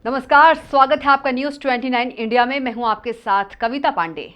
नमस्कार, स्वागत है आपका न्यूज 29 इंडिया में। मैं हूं आपके साथ कविता पांडे।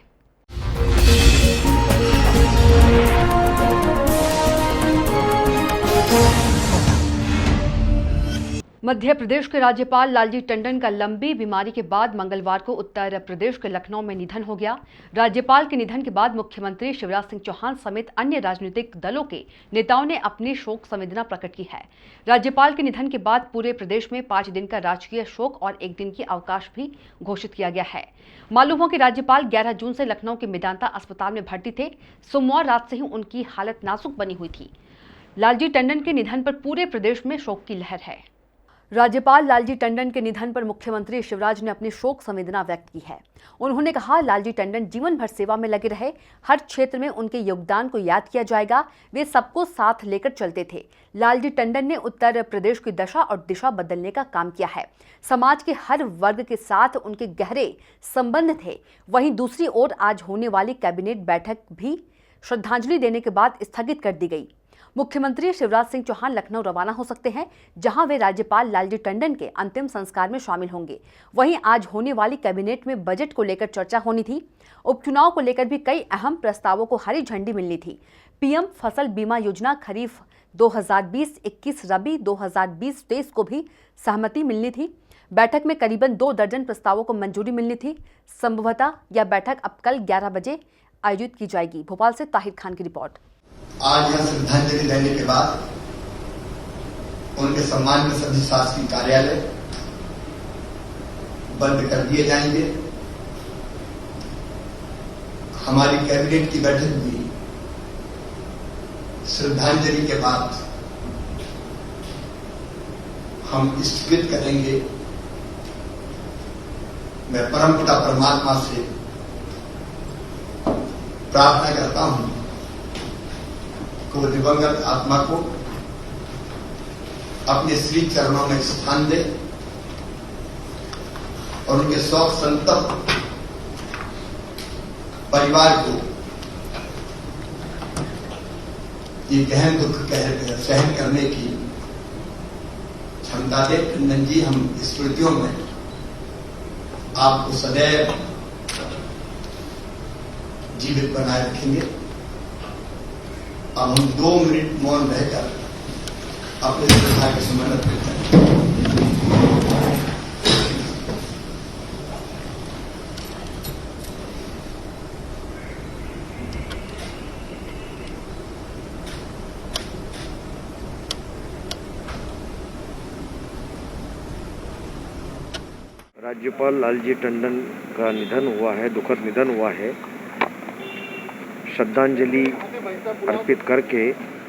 मध्य प्रदेश के राज्यपाल लालजी टंडन का लंबी बीमारी के बाद मंगलवार को उत्तर प्रदेश के लखनऊ में निधन हो गया। राज्यपाल के निधन के बाद मुख्यमंत्री शिवराज सिंह चौहान समेत अन्य राजनीतिक दलों के नेताओं ने अपनी शोक संवेदना प्रकट की है। राज्यपाल के निधन के बाद पूरे प्रदेश में 5 दिन का राजकीय शोक और 1 दिन की अवकाश भी घोषित किया गया है। मालूम हो कि राज्यपाल 11 जून से लखनऊ के मेदांता अस्पताल में भर्ती थे। सोमवार रात से ही उनकी हालत नाजुक बनी हुई थी। लालजी टंडन के निधन पर पूरे प्रदेश में शोक की लहर है। राज्यपाल लालजी टंडन के निधन पर मुख्यमंत्री शिवराज ने अपनी शोक संवेदना व्यक्त की है। उन्होंने कहा, लालजी टंडन जीवन भर सेवा में लगे रहे, हर क्षेत्र में उनके योगदान को याद किया जाएगा। वे सबको साथ लेकर चलते थे। लालजी टंडन ने उत्तर प्रदेश की दशा और दिशा बदलने का काम किया है। समाज के हर वर्ग के साथ उनके गहरे संबंध थे। वहीं दूसरी ओर आज होने वाली कैबिनेट बैठक भी श्रद्धांजलि देने के बाद स्थगित कर दी गई। मुख्यमंत्री शिवराज सिंह चौहान लखनऊ रवाना हो सकते हैं, जहां वे राज्यपाल लालजी टंडन के अंतिम संस्कार में शामिल होंगे। वहीं आज होने वाली कैबिनेट में बजट को लेकर चर्चा होनी थी। उपचुनाव को लेकर भी कई अहम प्रस्तावों को हरी झंडी मिलनी थी। पीएम फसल बीमा योजना खरीफ 2020-21 रबी 2020-23 को भी सहमति मिलनी थी। बैठक में करीबन 2 दर्जन प्रस्तावों को मंजूरी मिलनी थी। संभवतः यह बैठक अब कल 11 बजे आयोजित की जाएगी। भोपाल से ताहिर खान की रिपोर्ट। आज यह श्रद्धांजलि देने के बाद उनके सम्मान में सभी शासकीय कार्यालय बंद कर दिए जाएंगे। हमारी कैबिनेट की बैठक भी श्रद्धांजलि के बाद हम स्थगित करेंगे। मैं परमपिता परमात्मा से प्रार्थना करता हूं को दिवंगत आत्मा को अपने श्री चरणों में स्थान दे और उनके शोक संतप्त परिवार को ये गहन दुख सहन करने की क्षमता दे। टंडन जी, हम स्मृतियों में आपको सदैव जीवित बनाए रखेंगे। अब हम 2 मिनट मौन रहकर अपने श्रद्धा के समर्पित करते हैं। राज्यपाल लालजी टंडन का निधन हुआ है, दुखद निधन हुआ है। श्रद्धांजलि अर्पित करके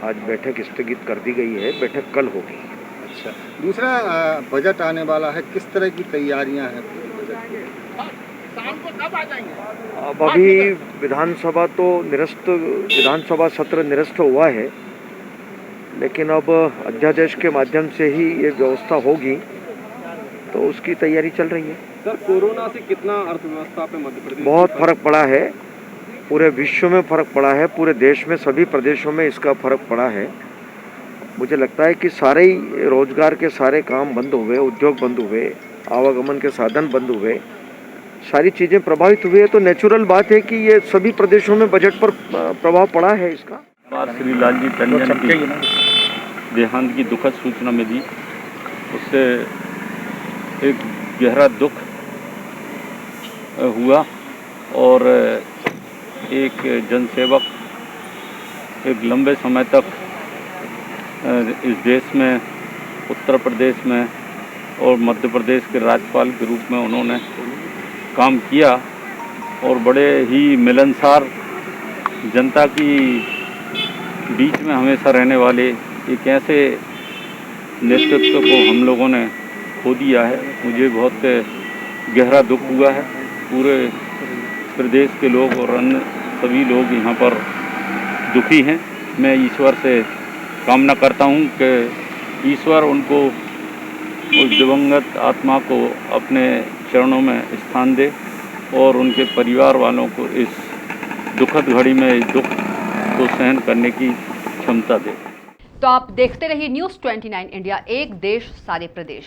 आज बैठक स्थगित कर दी गई है। बैठक कल होगी। अच्छा, दूसरा बजट आने वाला है, किस तरह की तैयारियां हैं बजट की? शाम को कब आ जाएंगे? अब अभी विधानसभा सत्र निरस्त हुआ है, लेकिन अब अध्यादेश के माध्यम से ही ये व्यवस्था होगी, तो उसकी तैयारी चल रही है। सर, कोरोना से कितना अर्थव्यवस्था पे मध्य प्रदेश बहुत फर्क पड़ा है। पूरे विश्व में फर्क पड़ा है, पूरे देश में सभी प्रदेशों में इसका फर्क पड़ा है। मुझे लगता है कि सारे ही रोजगार के सारे काम बंद हुए, उद्योग बंद हुए, आवागमन के साधन बंद हुए, सारी चीज़ें प्रभावित हुई है। तो नेचुरल बात है कि ये सभी प्रदेशों में बजट पर प्रभाव पड़ा है इसका। श्री लालजी टंडन की देहांत की दुखद सूचना मिली, उससे एक गहरा दुख हुआ और एक जनसेवक एक लंबे समय तक इस देश में, उत्तर प्रदेश में और मध्य प्रदेश के राज्यपाल के रूप में उन्होंने काम किया और बड़े ही मिलनसार जनता की बीच में हमेशा रहने वाले एक ऐसे नेतृत्व को हम लोगों ने खो दिया है। मुझे बहुत गहरा दुख हुआ है। पूरे प्रदेश के लोग और अन्य सभी लोग यहाँ पर दुखी हैं। मैं ईश्वर से कामना करता हूँ कि ईश्वर उनको, उस दिवंगत आत्मा को अपने चरणों में स्थान दे और उनके परिवार वालों को इस दुखद घड़ी में इस दुख को सहन करने की क्षमता दे। तो आप देखते रहिए न्यूज़ 29 इंडिया, एक देश सारे प्रदेश।